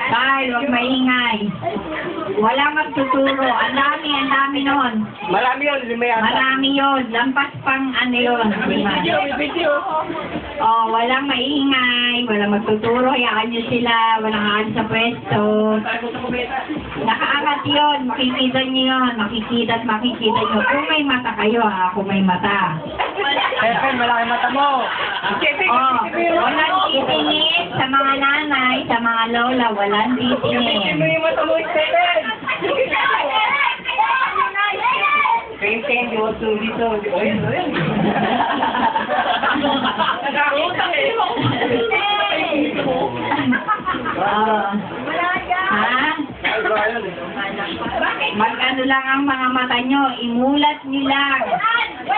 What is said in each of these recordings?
Dahil huwag maingay. Walang magtuturo. Ang dami nun. Marami yun, lima yata. Marami yun. Lampas pang ano yun. Video. Oh, walang maingay. Walang magtuturo. Hayaan nyo sila. Walang aalis sa pwesto. Nakaangat yun. Makikita nyo yun. Makikita nyo. Kung may mata kayo ha. Kung may mata. Pepe, malaki mata mo. Oh, walang titingin sa mga nanay, sa mga lola. Walang titingin. yung mata mo, Pepe. Pepe, hindi mo dito. Nakautang eh. Ha? Mag-ano lang ang mga mata nyo. Imulat nyo lang.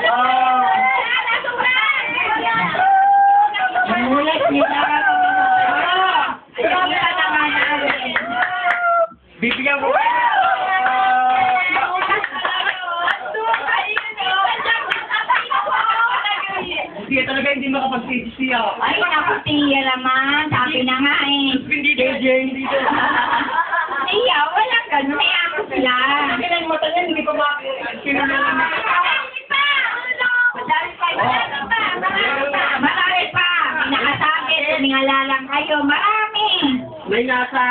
Oh. Imulat nyo lang. Oh. Kita naman natin. Bibigyan mo. Hindi talaga hindi makapag-siya. Ay, naku, Tia naman. Sabi na nga eh. JJ, hindi to. Tia, walang ganun. Eh, ako sila. Kailan mata niya, hindi pa sinunod. Marami pa. Pinakasabi, tumingala lang kayo. Marami. May nasa